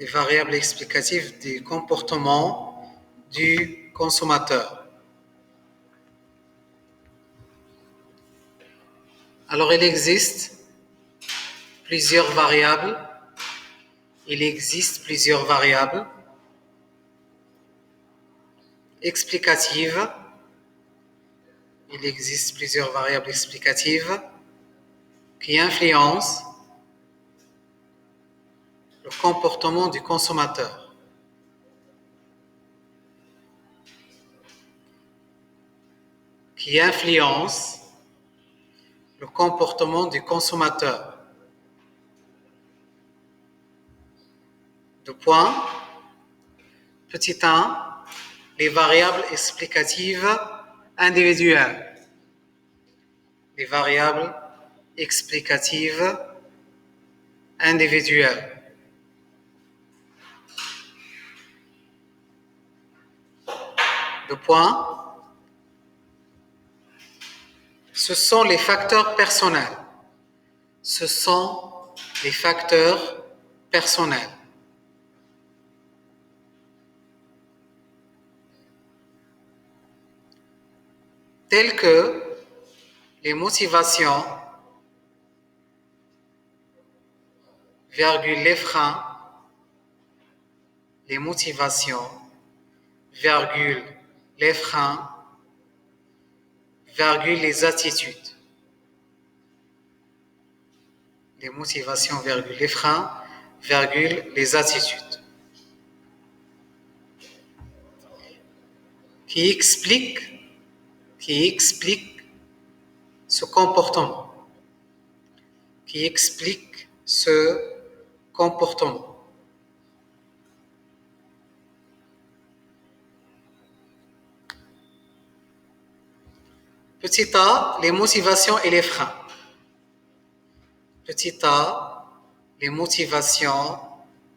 les variables explicatives du comportement du consommateur. Alors, il existe plusieurs variables. Explicatives. Il existe plusieurs variables explicatives qui influencent le comportement du consommateur. Qui influencent le comportement du consommateur. Deux points. Petit 1, les variables explicatives individuelles. Les variables explicatives individuelles. Deux points. Ce sont les facteurs personnels. Ce sont les facteurs personnels. Tels que les motivations, virgule les freins, les motivations, virgule les freins, virgule les attitudes. Les motivations, virgule les freins, virgule les attitudes. Qui explique ce comportement. Qui explique ce comportement. Petit a, les motivations et les freins. Petit a, les motivations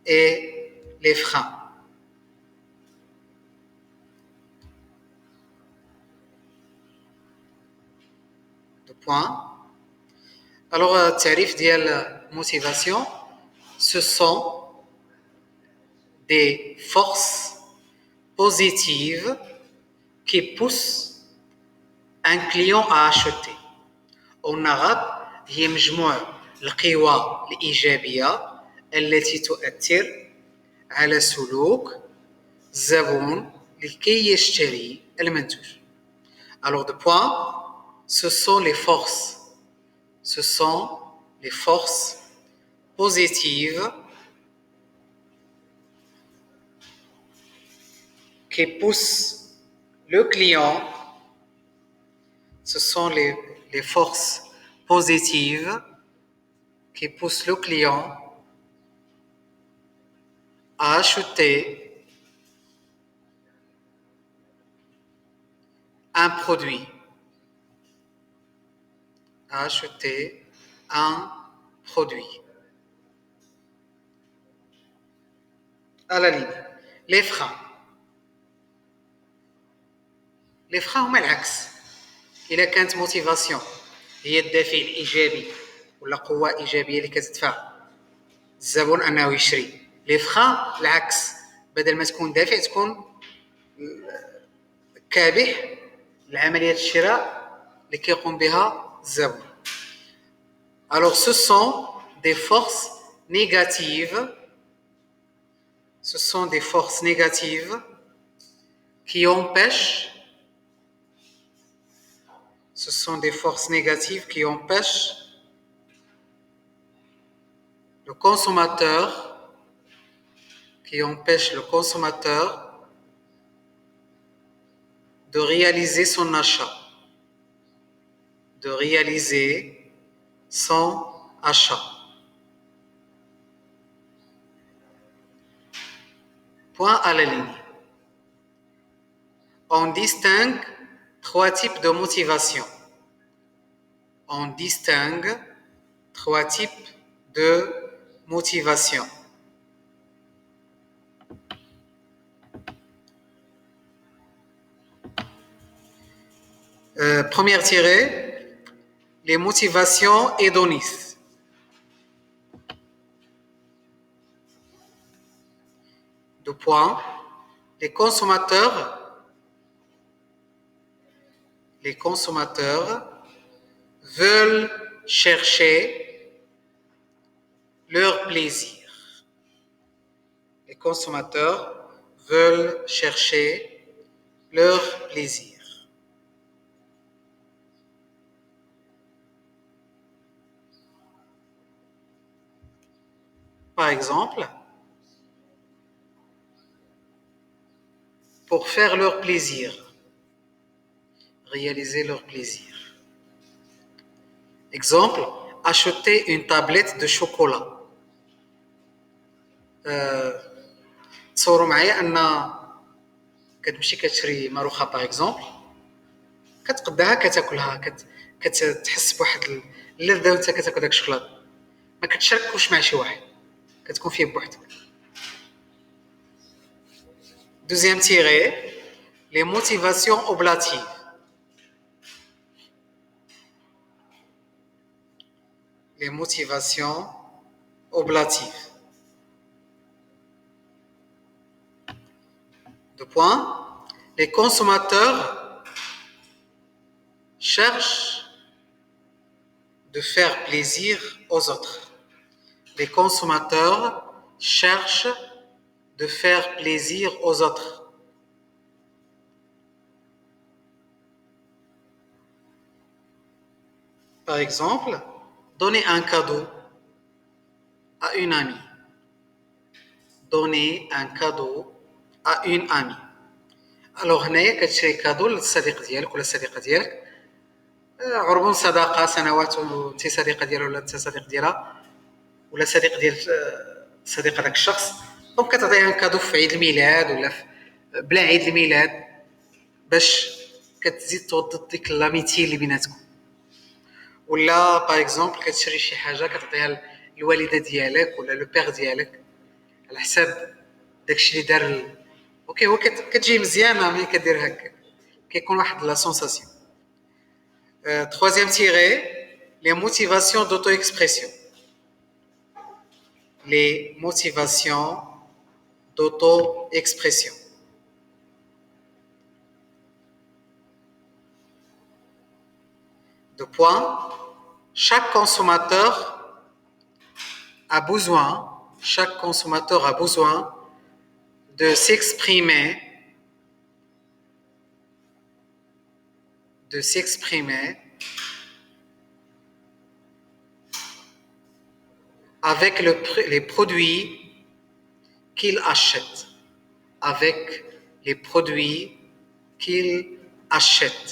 et les freins. Deux points. Alors, tarif ديال motivation, ce sont des forces positives qui poussent un client à acheter. والنغط هي مجموع القوى الإيجابية التي تؤثر على سلوك الزبون لكي يشتري المنتوج. Alors, deux points, ce sont les forces positives qui poussent le client. Ce sont les forces positives qui poussent le client à acheter un produit. À la ligne. Les freins. Les freins هما العكس. إذا كانت موتيفاسيون هي الدافع الإيجابي ولا قوة إيجابية اللي كتدفع الزبون أنه يشري. لي فخا العكس، بدل ما تكون دافع تكون كابح لعملية الشراء اللي كيقوم بها الزبون. Alors ce sont des forces négatives. Ce sont des forces négatives qui empêchent le consommateur de réaliser son achat. Point à la ligne. On distingue trois types de motivation. Première tirée, les motivations hédonistes. Deux points. Les consommateurs veulent chercher leur plaisir. Les consommateurs veulent chercher leur plaisir. Par exemple, pour faire leur plaisir, réaliser leur plaisir. Exemple, acheter une tablette de chocolat. تصوروا معايا ان كتمشي كتشري ماروخه باغ اكزومبل، كتقداها كتاكلها، كتحس بواحد اللذه وانت كتاكل داك الشوكولاط، ما كتشاركوش مع شي واحد، كتكون فيه بوحدك. دوزيام تيغي، les motivations oblatives. Les motivations oblatives. Deux points. Les consommateurs cherchent de faire plaisir aux autres. Les consommateurs cherchent de faire plaisir aux autres. Par exemple, donner un cadeau à une amie. Donner un cadeau à une amie. Alors هنايا كتشري كادو للصديق ديالك ولا الصديقه ديالك، عربون صداقه سنوات وانت صديقه ديالها ولا انت صديق ديالها ولا صديق ديال صديق هذاك الشخص، دونك كتعطيها كادو في عيد الميلاد ولا بلا عيد الميلاد باش كتزيد توطد ديك لاميتي اللي بيناتكم. ولا باغ اكزومبل كتشري شي حاجه كتعطيها الوالده ديالك ولا لو بيغ ديالك على حساب داكشي اللي دار اوكي، هو كتجي مزيانه ملي كدير هكا، كيكون واحد لا سونساسيون. Troisième tiré, les motivations d'auto-expression. Les motivations d'auto-expression. Deux points. Chaque consommateur a besoin de s'exprimer avec les produits qu'il achète. Avec les produits qu'il achète.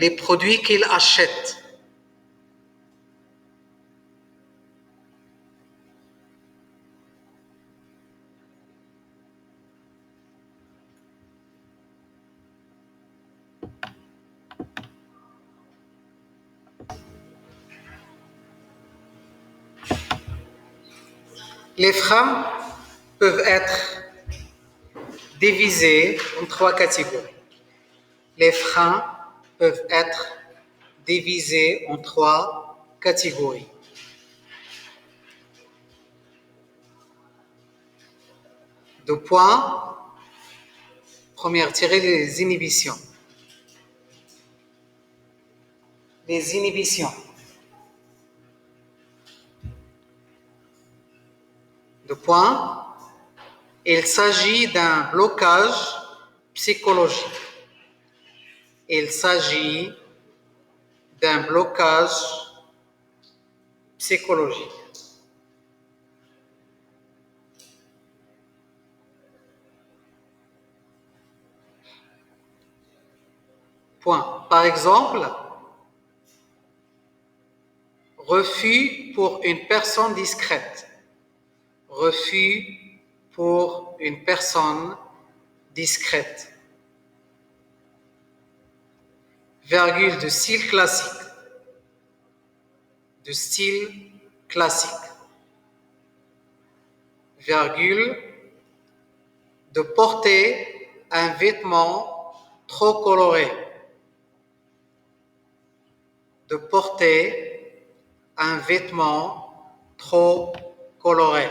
Les produits qu'il achète. Les freins peuvent être divisés en trois catégories. Les freins peuvent être divisés en trois catégories. Deux points. Première tirée, les inhibitions. Les inhibitions. Deux points. Il s'agit d'un blocage psychologique. Il s'agit d'un blocage psychologique. Point. Par exemple, refus pour une personne discrète. Refus pour une personne discrète. Virgule de style classique. De style classique. Virgule de porter un vêtement trop coloré. De porter un vêtement trop coloré.